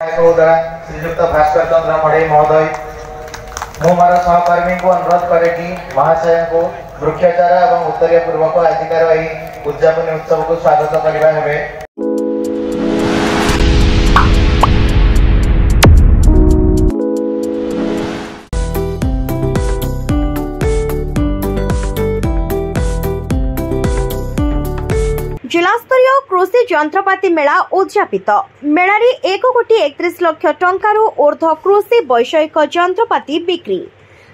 श्रीजुक्त भास्कर चंद्र मढ़ई महोदय मु मोर सहकर्मी को अनुरोध करे कि महाशय को वृक्षचारा और उत्तरीय पूर्वक आजिकार उद्यापन उत्सव को स्वागत करने हेबे। जिलास्तरीय कृषि जंत्रपाति मेला उद्यापित मेलारी 1,31 लाख टंकार ऊर्ध्व कृषि वैषयिक जंत्रपाति बिक्री।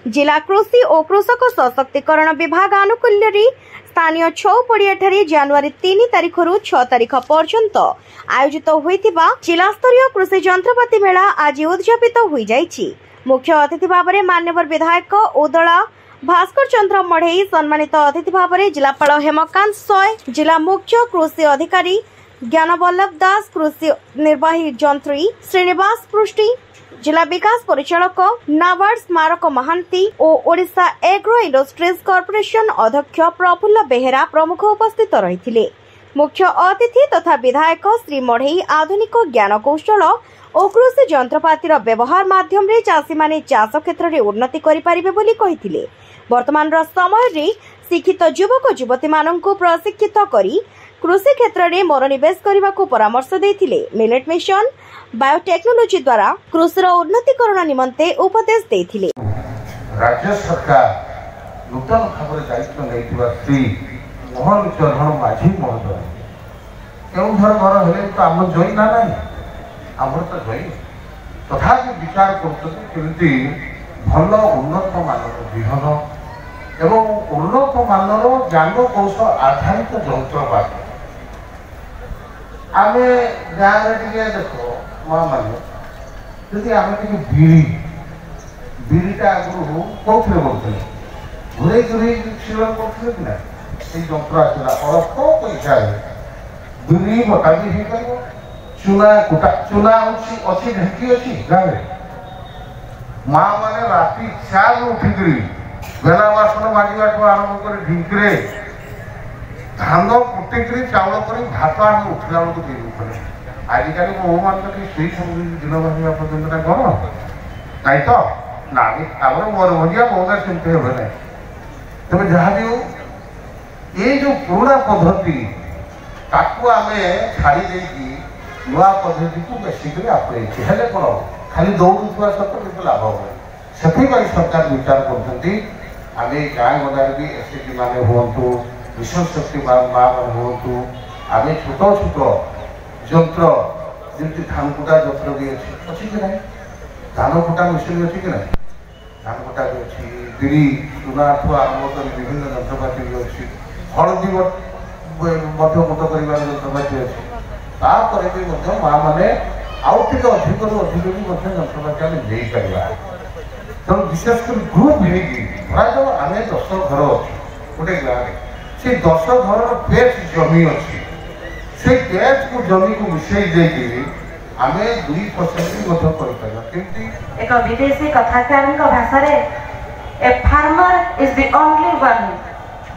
जिला कृषि और कृषक सशक्तिकरण विभाग आनुकूल्य स्थानीय छौ पड़िया जनवरी 3 तारिख रु 6 तारिख पर्यंत आयोजित होइतिबा जिलास्तरीय कृषि जंत्रपाति मेला आज उद्यापित होई जाइछि। मुख्य अतिथि भाव में मान्यवर विधायक उदला भास्कर चंद्र मढ़ई, सम्मानित अतिथि भाव में जिलापाल हेमकांत सय, जिला मुख्य कृषि अधिकारी ज्ञानवल्लभ दास, कृषि निर्वाही जंत्री श्रीनिवास पृष्टि, जिला विकास परिचालक नाबार्ड स्मारक महांती और ओडिशा एग्रो इंडस्ट्रीज कॉर्पोरेशन अध्यक्ष प्रफुल्ल बेहेरा प्रमुख उपस्थित रही। मुख्य अतिथि तथा विधायक श्री मढ़ई आधुनिक ज्ञान कौशल और कृषि जंत्रपातिर व्यवहार माध्यम रे चाषी माने चाष क्षेत्र में उन्नति करिपारिबे बोली कहिथिले। वर्तमान समय रे शिक्षित युवक युवती माननकु प्रशिक्षित करी कृषि क्षेत्र में मनोनिवेश करने को परामर्श देथिले। मिलेट मिशन बायोटेक्नोलॉजी द्वारा कृषि उन्नतीकरण निमंते उपदेश देथिले। राज्य सरकार नूतन भाव दायित्व नहीं श्री मोहन चरण माझी महोदय केउधर घर हेले तो आम जई ना नहीं आमर तो जई तथापि विचार करते भल उन्नत मानर विहन एवं उन्नत मानर ज्ञान कौशल आधारित जंत्रपाति आम गाँव में देख माँ मैंने जदि आम बिरीटा आगु कौन बोलते घूरे घूरे शिलन करते कि ना जंत्र आसला अल्प पैसा बिरी बटा भी हो पार चूना कुटा चूना अच्छी ढेंकी अच्छी गाँव माँ मैंने राति 4 उठिक बेला बासन माजिवाठू आरंभ कर ढिंकी धान कुटिक चाउल कर भात आम उठला बेलू दे आजिकल बहु मान शुई सब दिन भाषा पर्यटन घर नाई तो ना आगे मोर भजिया बहुगा सेमती हे ना तेज जहाँ भी हो ये जो पुराना पद्धति ताकू आम छाड़ी नुआ पद्धति को बेसिक आपड़े कौन खाली दौड़ा सत्तर लाभ हुए से सरकार विचार करते आम गाँ गंडार भी एसएचजी मैंने हूँ मिशन शक्ति माँ मैंने हूँ आम छोट छोट जंत्र जमी धान कुटा जंत्र भी अच्छी कि ना धान कुटा मेसीन अच्छी कि ना धान कुटा भी अच्छी बिरी चूना ठू आरंभ कर विभिन्न जंत्रपाति भी अच्छी हलदी मोट कर जंत्रपाति अच्छी तापर भी माँ मैंने आउ टे अधिक अधिक भी जंत्रपाति आम नहीं पार तेणु विशेषकर ग्रुप धराज आम 10 घर अच्छे गोटे गाँव से 10 घर पेज जमी अच्छी से पेज को जमी को मिसई देकी आम 2% एक विदेशी कथाकार भाषा रे a farmer is the only one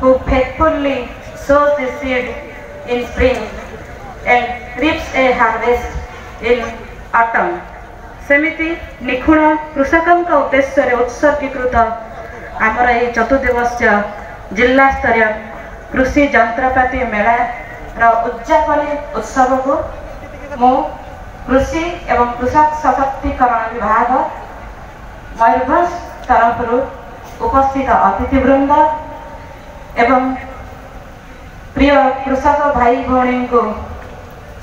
who faithfully sows the seed in spring and reaps a harvest in autumn. सेमिति निखुण कृषकों उद्देश्य उत्सर्गीकृत आमर यह 4 दिवसीय जिला स्तरीय कृषि जंत्रपाति मेला उद्यापनी उत्सव को मु कृषि एवं कृषक सशक्तिकरण विभाग मयूरभंज तरफ उपस्थित अतिथिवृंद एवं प्रिय कृषक भाई भौणी को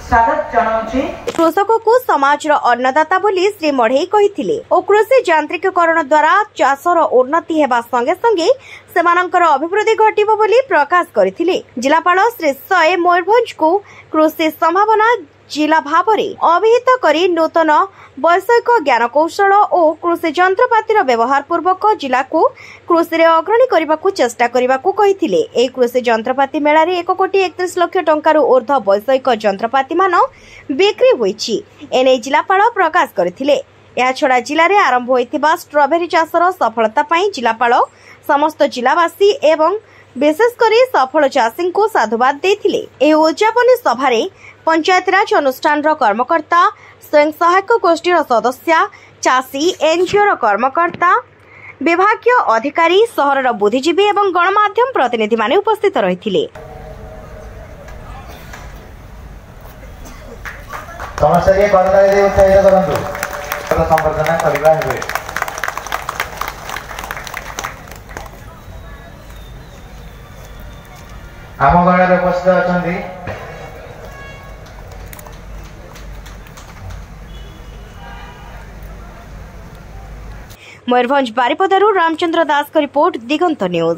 स्वागत जनाउछि। कृषक को समाज अन्नदाता बोली श्री मढ़ई कहिथिले और कृषि यांत्रिकीकरण द्वारा चाषर उन्नति हेबा संगे संगे सेमानंकर अभिवृद्धि घटिबो बोली प्रकाश करथिले। जिलापाल श्री सय मयूरभंज को कृषि संभावना जिला भाव में अभिहित करी नूतन वैषयिक ज्ञान कौशल और कृषि जंत्रपातिर व्यवहार पूर्वक जिला को कृषि अग्रणी करने को चेष्टा करने को कहिथिले। ए कृषि जंत्रपाति मेला रे 1,31 लाख टंकार ऊर्ध्व वैषयिक जंत्रपाति मान बिक्री होईछि एने जिलापाल प्रकाश करथिले। या छड़ा जिले में आरंभ होइतिबा स्ट्रॉबेरी चाषर सफलता पाई जिलापाल समस्त जिलावासी एवं विशेषकर सफल चाषी को साधुवाद देथिले। ए उद्यापनी सभारे पंचायतराज अनुष्ठान कर्मकर्ता स्वयं सहायक गोष्ठीर सदस्य चाषी एनजीओर कर्मकर्ता विभागीय अधिकारी सहरर बुद्धिजीवी एवं गणमाध्यम प्रतिनिधि माने उपस्थित रहिथिले। समस्त के करताली दे उत्साहित करंतु संवर्धना करबा हेबे। आम गणरे उपस्थित अछंती मयूरभंज बारिपदारू रामचंद्र दास का रिपोर्ट दिगंत न्यूज।